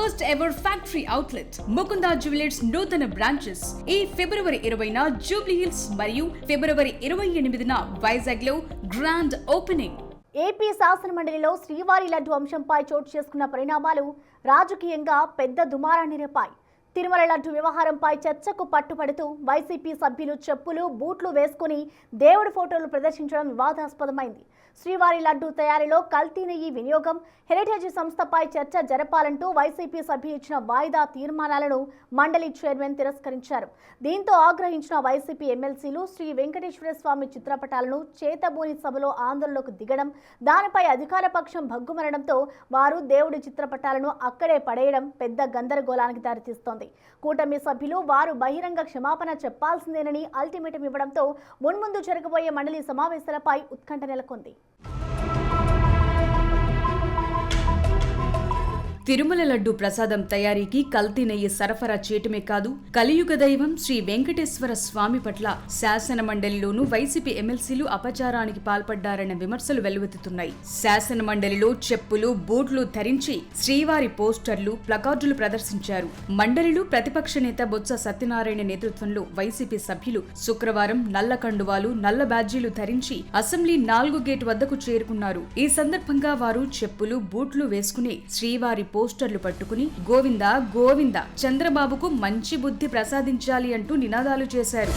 First ever factory outlet Mukunda jewellers నూతన branches ఈ ఫిబ్రవరి 20న Jubilee hills మరియు ఫిబ్రవరి 28న వైజాగ్ లో గ్రాండ్ ఓపెనింగ్. ఏపీ శాసనమండలిలో శ్రీవారి లడ్డు అంశంపై చోటు చేసుకున్న పరిణామాలు రాజకీయంగా పెద్ద దుమారాన్ని రేపాయి. తిరుమల లడ్డు వ్యవహారంపై చర్చకు పట్టుపడుతూ వైసీపీ సభ్యులు చెప్పులు బూట్లు వేసుకుని దేవుడి ఫోటోలు ప్రదర్శించడం వివాదాస్పదమైంది. శ్రీవారి లడ్డు తయారీలో కల్తీ నెయ్యి వినియోగం, హెరిటేజ్ సంస్థపై చర్చ జరపాలంటూ వైసీపీ సభ్యులు ఇచ్చిన వాయిదా తీర్మానాలను మండలి చైర్మన్ తిరస్కరించారు. దీంతో ఆగ్రహించిన వైసీపీ ఎమ్మెల్సీలు శ్రీ వెంకటేశ్వర స్వామి చిత్రపటాలను చేతబూని సభలో ఆందోళనకు దిగడం, దానిపై అధికార పక్షం భగ్గుమనడంతో వారు దేవుడి చిత్రపటాలను అక్కడే పడేయడం పెద్ద గందరగోళానికి దారితీస్తోంది. కూటమి సభ్యులు వారు బహిరంగ క్షమాపణ చెప్పాల్సిందేనని అల్టిమేటం ఇవ్వడంతో మున్ముందు జరగబోయే మండలి సమావేశాలపై ఉత్కంఠ నెలకొంది. తిరుమల లడ్డు ప్రసాదం తయారీకి కల్తీ నెయ్యి సరఫరా చేయటమే కాదు, కలియుగ దైవం శ్రీ వెంకటేశ్వర స్వామి పట్ల శాసన మండలిలోనూ వైసీపీ ఎమ్మెల్సీలు అపచారానికి పాల్పడ్డారన్న విమర్శలు వెల్లువెత్తుతున్నాయి. శాసన మండలిలో చెప్పులు బూట్లు ధరించి శ్రీవారి పోస్టర్లు ప్లకార్డులు ప్రదర్శించారు. మండలిలో ప్రతిపక్ష నేత బొత్స సత్యనారాయణ నేతృత్వంలో వైసీపీ సభ్యులు శుక్రవారం నల్ల కండువాలు నల్ల బ్యాడ్జీలు ధరించి అసెంబ్లీ 4 గేట్ వద్దకు చేరుకున్నారు. ఈ సందర్భంగా వారు చెప్పులు బూట్లు వేసుకుని శ్రీవారి పోస్టర్లు పట్టుకుని గోవిందా గోవిందా చంద్రబాబుకు మంచి బుద్ధి ప్రసాదించాలి అంటూ నినాదాలు చేశారు.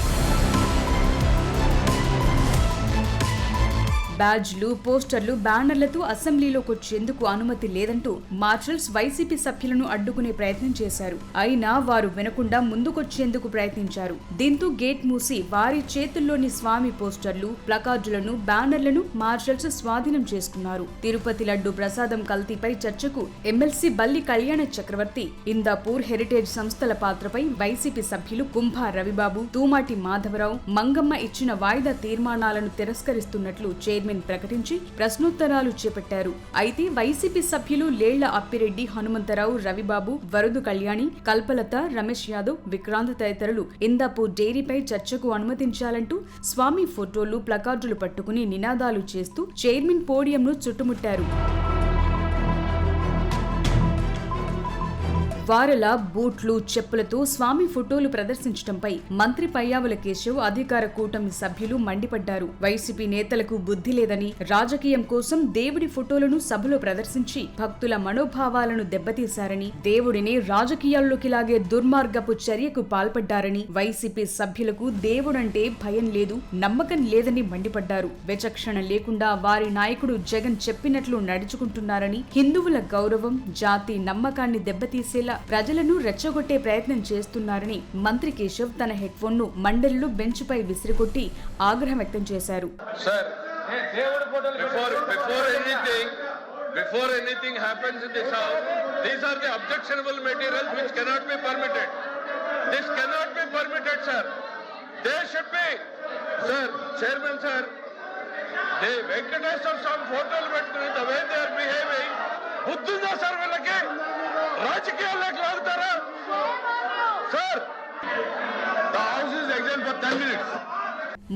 బ్యాడ్జ్లు పోస్టర్లు బ్యానర్లతో అసెంబ్లీలోకి వచ్చేందుకు అనుమతి లేదంటూ మార్షల్స్ వైసీపీ సభ్యులను అడ్డుకునే ప్రయత్నం చేశారు. అయినా వారు వినకుండా ముందుకొచ్చేందుకు ప్రయత్నించారు. దీంతో గేట్ మూసి వారి చేతుల్లోని స్వామి పోస్టర్లు ప్లకార్డులను బ్యానర్లను మార్షల్స్ స్వాధీనం చేసుకున్నారు. తిరుపతి లడ్డు ప్రసాదం కల్తీపై చర్చకు ఎమ్మెల్సీ బల్లి కళ్యాణ చక్రవర్తి, ఇందాపూర్ హెరిటేజ్ సంస్థల పాత్రపై వైసీపీ సభ్యులు కుంభా రవిబాబు, తూమాటి మాధవరావు, మంగమ్మ ఇచ్చిన వాయిదా తీర్మానాలను తిరస్కరిస్తున్నట్లు చైర్మన్ ప్రకటించి ప్రశ్నోత్తరాలు చేపట్టారు. అయితే వైసీపీ సభ్యులు లేళ్ల అప్పిరెడ్డి, హనుమంతరావు, రవిబాబు, వరదు కళ్యాణి, కల్పలత, రమేష్ యాదవ్, విక్రాంత్ తదితరులు ఇందాపూర్ డైరీపై చర్చకు అనుమతించాలంటూ స్వామి ఫోటోలు ప్లకార్డులు పట్టుకుని నినాదాలు చేస్తూ చైర్మన్ పోడియంను చుట్టుముట్టారు. వారల బూట్లు చెప్పులతో స్వామి ఫోటోలు ప్రదర్శించడంపై మంత్రి పయ్యావుల కేశవ్ అధికార కూటమి సభ్యులు మండిపడ్డారు. వైసీపీ నేతలకు బుద్ధి లేదని, రాజకీయం కోసం దేవుడి ఫోటోలను సభలో ప్రదర్శించి భక్తుల మనోభావాలను దెబ్బతీశారని, దేవుడిని రాజకీయాల్లోకి లాగే దుర్మార్గపు చర్యకు పాల్పడ్డారని, వైసీపీ సభ్యులకు దేవుడంటే భయం లేదు, నమ్మకం లేదని మండిపడ్డారు. విచక్షణ లేకుండా వారి నాయకుడు జగన్ చెప్పినట్లు నడుచుకుంటున్నారని, హిందువుల గౌరవం జాతి నమ్మకాన్ని దెబ్బతీసేలా ప్రజలను రెచ్చగొట్టే ప్రయత్నం చేస్తున్నారని మంత్రి కేశవ్ తన హెడ్ ఫోన్ ను మండలిలో బెంచ్ పై విసిరికొట్టి ఆగ్రహం వ్యక్తం చేశారు. Before anything happens in this house, these are the objectionable materials which cannot be permitted. This cannot be permitted, sir. They should be, sir, Chairman, sir. The Venkateswara Swami photos పెట్టుకుని the way they are behaving, బుద్ధుందా sir వీళ్ళకి? రాజకీయాల్లోకి లాగుతారా sir? The house is exempt for 10 minutes.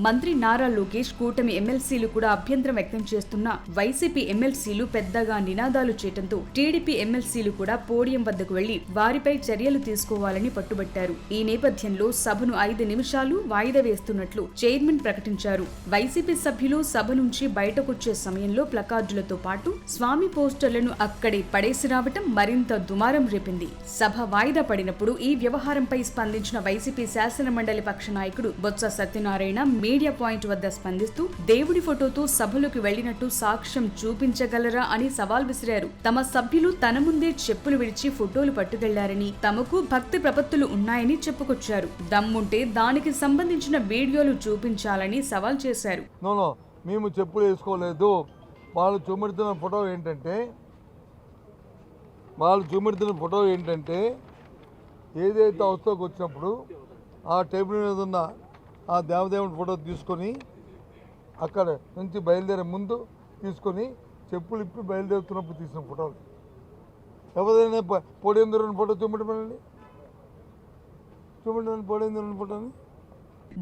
మంత్రి నారా లోకేష్, కూటమి ఎమ్మెల్సీలు కూడా అభ్యంతరం వ్యక్తం చేస్తున్న వైసీపీ ఎమ్మెల్సీలు పెద్దగా నినాదాలు చేయడంతో టీడీపీ ఎమ్మెల్సీలు కూడా పోడియం వద్దకు వెళ్లి వారిపై చర్యలు తీసుకోవాలని పట్టుబట్టారు. ఈ నేపథ్యంలో సభను 5 నిమిషాలు వాయిదా వేస్తున్నట్లు చైర్మన్ ప్రకటించారు. వైసీపీ సభ్యులు సభ నుంచి బయటకొచ్చే సమయంలో ప్లకార్డులతో పాటు స్వామి పోస్టర్లను అక్కడే పడేసి రావటం మరింత దుమారం రేపింది. సభ వాయిదా పడినప్పుడు ఈ వ్యవహారంపై స్పందించిన వైసీపీ శాసన మండలి పక్ష నాయకుడు బొత్స సత్యనారాయణ మీడియా పాయింట్ వద్ద స్పందిస్తూ దేవుడి ఫోటోతో సభలోకి వెళ్లినట్టు సాక్ష్యం చూపించగలరా అని సవాల్ విసిరారు. తమ సభ్యులు తన ముందే చెప్పులు విడిచి ఫోటోలు పట్టుకెళ్లారని, తమకు భక్తి ప్రపత్తులు ఉన్నాయని చెప్పుకొచ్చారు. దమ్ముంటే దానికి సంబంధించిన వీడియోలు చూపించాలని సవాల్ చేశారు. మేము చెప్పులు వేసుకోలేదు. వాళ్ళు చూపెడుతున్న ఫోటో ఏంటంటే ఏదైతే అవస్థకు వచ్చినప్పుడు ఆ టేబుల్ మీద ఉన్న ఆ దేవదేవుని ఫోటో తీసుకొని అక్కడ నుంచి బయలుదేరే ముందు తీసుకొని చెప్పులు ఇప్పి బయలుదేరుతున్నప్పుడు తీసిన ఫోటోలు. ఎవరైనా పోడియం దూరం ఫోటో చూపెట్టమనండి, పోడియం దూరం ఫోటోని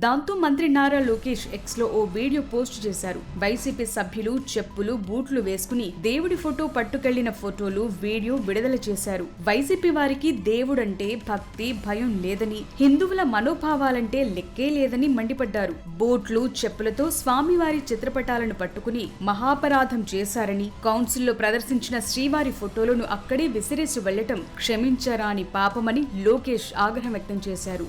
దాంతో మంత్రి నారా లోకేష్ ఎక్స్ లో ఓ వీడియో పోస్ట్ చేశారు. వైసీపీ సభ్యులు చెప్పులు బూట్లు వేసుకుని దేవుడి ఫోటో పట్టుకెళ్లిన ఫోటోలు వీడియో విడుదల చేశారు. వైసీపీ వారికి దేవుడంటే భక్తి భయం లేదని, హిందువుల మనోభావాలంటే లెక్కే లేదని మండిపడ్డారు. బూట్లు చెప్పులతో స్వామివారి చిత్రపటాలను పట్టుకుని మహాపరాధం చేశారని, కౌన్సిల్లో ప్రదర్శించిన శ్రీవారి ఫోటోలను అక్కడే విసిరేసి వెళ్లటం క్షమించరాని పాపమని లోకేష్ ఆగ్రహం వ్యక్తం చేశారు.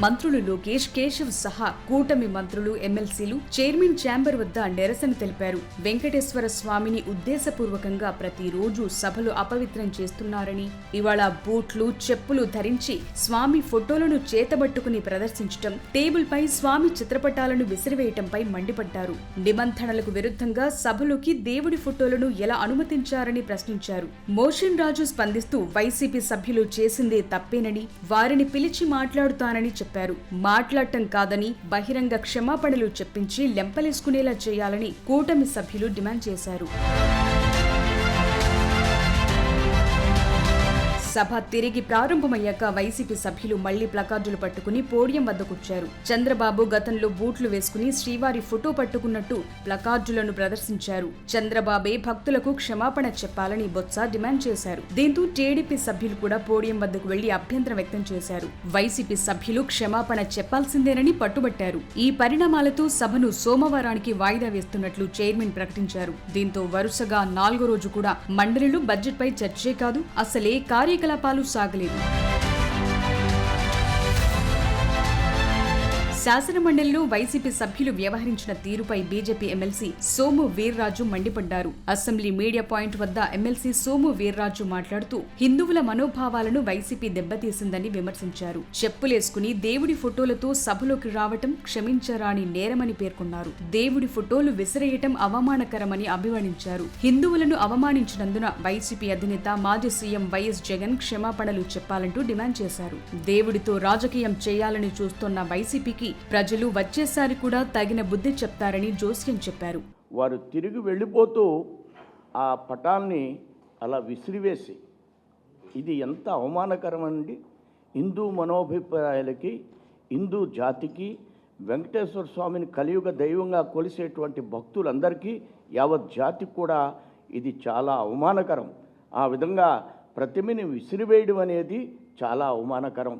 మంత్రులు లోకేష్, కేశవ్ సహా కూటమి మంత్రులు, ఎమ్మెల్సీలు చైర్మన్ ఛాంబర్ వద్ద నిరసన తెలిపారు. వెంకటేశ్వర స్వామిని ఉద్దేశపూర్వకంగా ప్రతిరోజు సభలు అపవిత్రం చేస్తున్నారని, ఇవాళ బూట్లు చెప్పులు ధరించి స్వామి ఫోటోలను చేతబట్టుకుని ప్రదర్శించటం, టేబుల్ పై స్వామి చిత్రపటాలను విసిరివేయటంపై మండిపడ్డారు. నిబంధనలకు విరుద్ధంగా సభలోకి దేవుడి ఫోటోలను ఎలా అనుమతించారని ప్రశ్నించారు. మోషన్ రాజు స్పందిస్తూ వైసీపీ సభ్యులు చేసిందే తప్పేనని, వారిని పిలిచి మాట్లాడుతానని చెప్పారు. మాట్లాడటం కాదని బహిరంగ క్షమాపణలు చెప్పించి లెంపలేసుకునేలా చేయాలని కూటమి సభ్యులు డిమాండ్ చేశారు. సభ తిరిగి ప్రారంభమయ్యాక వైసీపీ సభ్యులు మళ్లీ ప్లకార్డులు పట్టుకుని పోడియం వద్దకొచ్చారు. చంద్రబాబు గతంలో బూట్లు వేసుకుని శ్రీవారి ఫోటో పట్టుకున్నట్టు ప్లకార్డులను ప్రదర్శించారు. చంద్రబాబే భక్తులకు క్షమాపణ చెప్పాలని బొత్స డిమాండ్ చేశారు. దీంతో టీడీపీ సభ్యులు కూడా పోడియం వద్దకు వెళ్లి అభ్యంతరం వ్యక్తం చేశారు. వైసీపీ సభ్యులు క్షమాపణ చెప్పాల్సిందేనని పట్టుబట్టారు. ఈ పరిణామాలతో సభను సోమవారానికి వాయిదా వేస్తున్నట్లు చైర్మన్ ప్రకటించారు. దీంతో వరుసగా 4వ రోజు కూడా మండలిలో బడ్జెట్ పై చర్చే కాదు, అసలే కార్యకలాపాలు సాగలేదు. శాసనమండలిలో వైసీపీ సభ్యులు వ్యవహరించిన తీరుపై బీజేపీ ఎమ్మెల్సీ సోము వీర్రాజు మండిపడ్డారు. అసెంబ్లీ మీడియా పాయింట్ వద్ద ఎమ్మెల్సీ సోము వీర్రాజు మాట్లాడుతూ హిందువుల మనోభావాలను వైసీపీ దెబ్బతీసిందని విమర్శించారు. చెప్పులేసుకుని దేవుడి ఫోటోలతో సభలోకి రావటం క్షమించరాని నేరమని పేర్కొన్నారు. దేవుడి ఫోటోలు విసిరేయటం అవమానకరమని అభివర్ణించారు. హిందువులను అవమానించినందున వైసీపీ అధినేత మాజీ సీఎం వైఎస్ జగన్ క్షమాపణలు చెప్పాలంటూ డిమాండ్ చేశారు. దేవుడితో రాజకీయం చేయాలని చూస్తున్న వైసీపీకి ప్రజలు వచ్చేసారి కూడా తగిన బుద్ధి చెప్తారని జోస్యం చెప్పారు. వారు తిరిగి వెళ్ళిపోతూ ఆ పటాల్ని అలా విసిరివేసి, ఇది ఎంత అవమానకరమండి. హిందూ మనోభిప్రాయాలకి, హిందూ జాతికి, వెంకటేశ్వర స్వామిని కలియుగ దైవంగా కొలిసేటువంటి భక్తులందరికీ, యావత్ జాతికి కూడా ఇది చాలా అవమానకరం. ఆ విధంగా ప్రతిమని విసిరివేయడం అనేది చాలా అవమానకరం.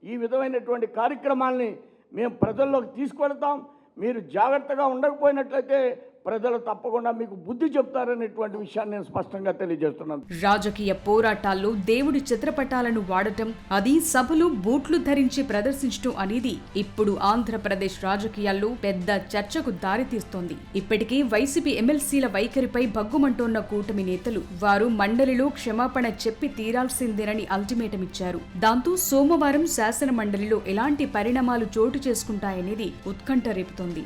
ఈ విధమైనటువంటి కార్యక్రమాల్ని మేము ప్రజల్లోకి తీసుకెళ్తాం. మీరు జాగ్రత్తగా ఉండకపోయినట్లయితే ప్రజలు తప్పకుండా మీకు బుద్ధి చెప్తారనేటువంటి విషయాన్ని నేను స్పష్టంగా తెలియజేస్తున్నాను. రాజకీయ పోరాటాల్లో దేవుడి చిత్రపటాలను వాడటం, అది సభలో బూట్లు ధరించి ప్రదర్శించడం అనేది ఇప్పుడు ఆంధ్రప్రదేశ్ రాజకీయాల్లో పెద్ద చర్చకు దారితీస్తోంది. ఇప్పటికీ వైసీపీ ఎమ్మెల్సీల వైఖరిపై భగ్గుమంటోన్న కూటమి నేతలు వారు మండలిలో క్షమాపణ చెప్పి తీరాల్సిందేనని అల్టిమేటం ఇచ్చారు. దాంతో సోమవారం శాసన మండలిలో ఎలాంటి పరిణామాలు చోటు చేసుకుంటాయనేది ఉత్కంఠ రేపుతోంది.